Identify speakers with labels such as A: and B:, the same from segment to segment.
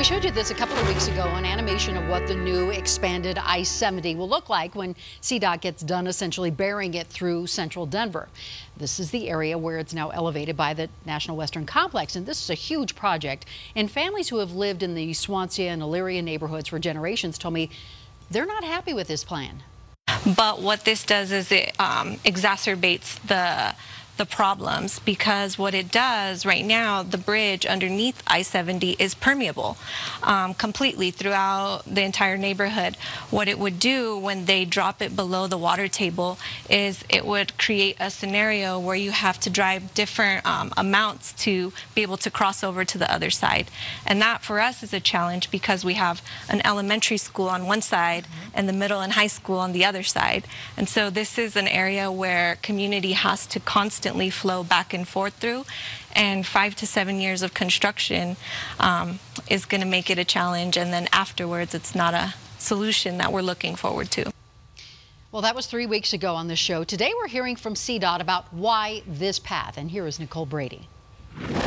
A: We showed you this a couple of weeks ago, an animation of what the new expanded I-70 will look like when CDOT gets done essentially burying it through central Denver. This is the area where it's now elevated by the National Western Complex, and this is a huge project. And families who have lived in the Swansea and Elyria neighborhoods for generations told me they're not happy with this plan.
B: But what this does is it exacerbates the problems, because what it does right now, the bridge underneath I-70 is permeable completely throughout the entire neighborhood. What it would do when they drop it below the water table is it would create a scenario where you have to drive different amounts to be able to cross over to the other side. And that for us is a challenge, because we have an elementary school on one side and the middle and high school on the other side. And so this is an area where community has to constantly flow back and forth through, and 5 to 7 years of construction is going to make it a challenge, and then afterwards it's not a solution that we're looking forward to.
A: Well, that was 3 weeks ago on the show. Today we're hearing from CDOT about why this path, and here is Nicole Brady.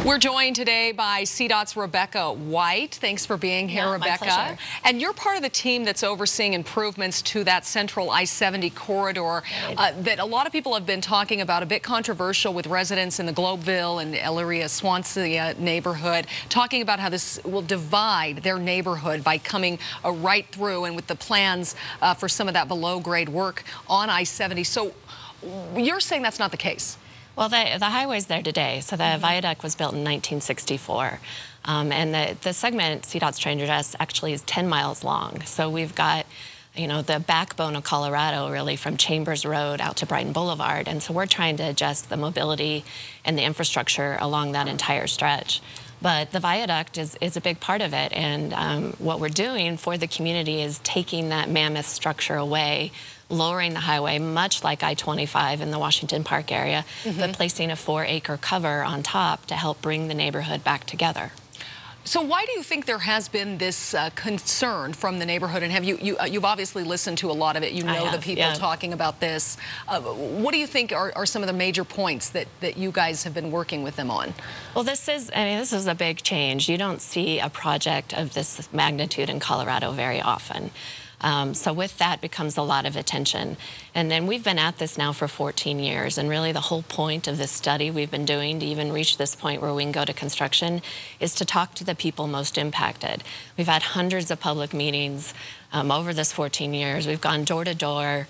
C: We're joined today by CDOT's Rebecca White. Thanks for being here, Rebecca.
D: My pleasure.
C: And you're part of the team that's overseeing improvements to that central I-70 corridor that a lot of people have been talking about, a bit controversial with residents in the Globeville and Elyria Swansea neighborhood, talking about how this will divide their neighborhood by coming right through, and with the plans for some of that below grade work on I-70. So you're saying that's not the case?
D: Well, the highway's there today. So the viaduct was built in 1964. And the segment CDOT's trying to address actually is 10 miles long. So we've got, you know, the backbone of Colorado really from Chambers Road out to Brighton Boulevard. And so we're trying to adjust the mobility and the infrastructure along that entire stretch. But the viaduct is a big part of it. And what we're doing for the community is taking that mammoth structure away, lowering the highway, much like I-25 in the Washington Park area, but placing a 4-acre cover on top to help bring the neighborhood back together.
C: So why do you think there has been this concern from the neighborhood? And have you've obviously listened to a lot of it. You know the people talking about this. What do you think are some of the major points that you guys have been working with them on?
D: Well, this is a big change. You don't see a project of this magnitude in Colorado very often. So with that becomes a lot of attention. And then we've been at this now for 14 years, and really the whole point of this study we've been doing to even reach this point where we can go to construction is to talk to the people most impacted. We've had hundreds of public meetings over this 14 years. We've gone door to door.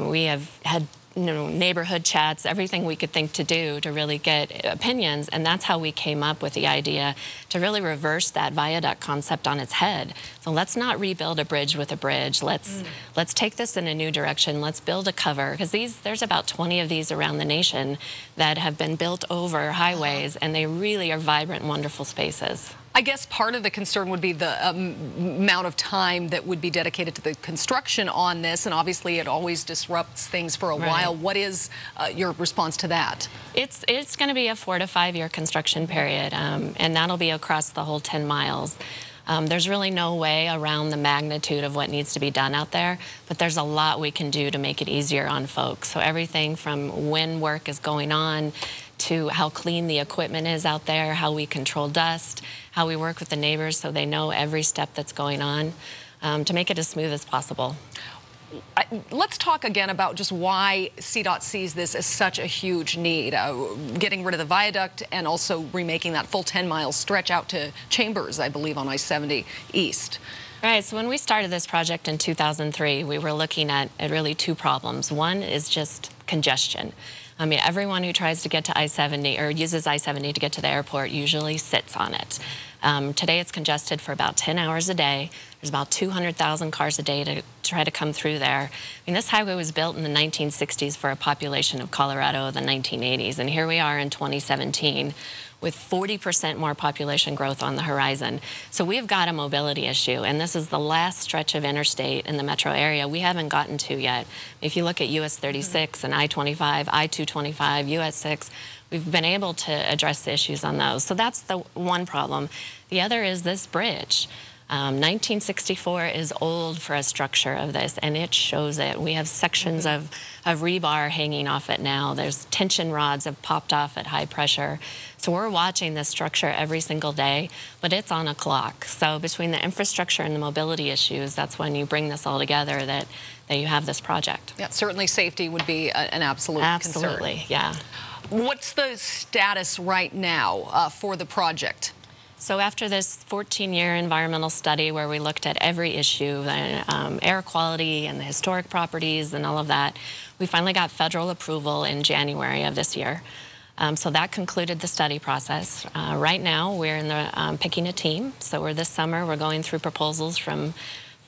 D: We have had neighborhood chats, everything we could think to do to really get opinions, and that's how we came up with the idea to really reverse that viaduct concept on its head. So let's not rebuild a bridge with a bridge. Let's take this in a new direction. Let's build a cover, because there's about 20 of these around the nation that have been built over highways, and they really are vibrant, wonderful spaces.
C: I guess part of the concern would be the amount of time that would be dedicated to the construction on this, and obviously it always disrupts things for a while. What is your response to that?
D: It's going to be a 4 to 5 year construction period, and that'll be across the whole 10 miles. There's really no way around the magnitude of what needs to be done out there, but there's a lot we can do to make it easier on folks. So everything from when work is going on to how clean the equipment is out there, how we control dust, how we work with the neighbors so they know every step that's going on, to make it as smooth as possible.
C: Let's talk again about just why CDOT sees this as such a huge need, getting rid of the viaduct and also remaking that full 10-mile stretch out to Chambers, I believe, on I-70 East.
D: Right, so when we started this project in 2003, we were looking at really 2 problems. One is just congestion. I mean, everyone who tries to get to I-70 or uses I-70 to get to the airport usually sits on it. Today it's congested for about 10 hours a day. There's about 200,000 cars a day to try to come through there. I mean, this highway was built in the 1960s for a population of Colorado of the 1980s, and here we are in 2017 with 40% more population growth on the horizon. So we've got a mobility issue, and this is the last stretch of interstate in the metro area we haven't gotten to yet. If you look at US 36 and I-25, I-225, US 6, we've been able to address the issues on those. So that's the one problem. The other is this bridge. 1964 is old for a structure of this, and it shows it. We have sections of rebar hanging off it now. There's tension rods have popped off at high pressure. So we're watching this structure every single day, but it's on a clock. So between the infrastructure and the mobility issues, that's when you bring this all together that you have this project.
C: Yeah, certainly safety would be an absolute concern.
D: Absolutely, yeah.
C: What's the status right now for the project?
D: So after this 14-year environmental study where we looked at every issue, air quality and the historic properties and all of that, we finally got federal approval in January of this year. So that concluded the study process. Right now we're in the picking a team. So this summer we're going through proposals from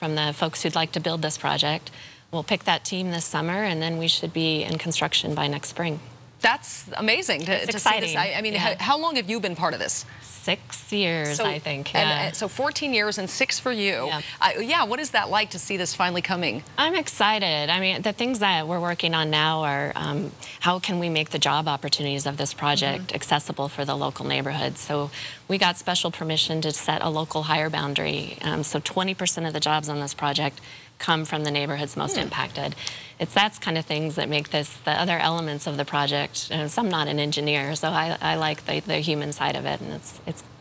D: the folks who'd like to build this project. We'll pick that team this summer, and then we should be in construction by next spring.
C: That's amazing to see this. I mean,
D: yeah.
C: How long have you been part of this?
D: 6 years, I think. Yeah.
C: And so 14 years and 6 for you.
D: Yeah.
C: Yeah, what is that like to see this finally coming?
D: I'm excited. I mean, the things that we're working on now are how can we make the job opportunities of this project accessible for the local neighborhoods. So we got special permission to set a local hire boundary. So 20% of the jobs on this project come from the neighborhoods most impacted. That's kind of things that make this, the other elements of the project. So I'm not an engineer, so I like the human side of it, and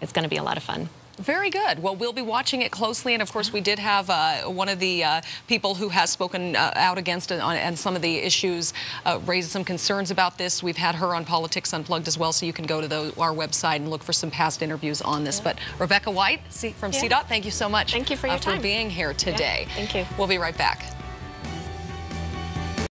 D: it's going to be a lot of fun.
C: Very good. Well, we'll be watching it closely, and of course we did have one of the people who has spoken out against it and some of the issues, raised some concerns about this. We've had her on Politics Unplugged as well, so you can go to our website and look for some past interviews on this. But Rebecca White from CDOT, thank you so much.
D: Thank you for your time.
C: For being here today.
D: Yeah, thank you.
C: We'll be right back.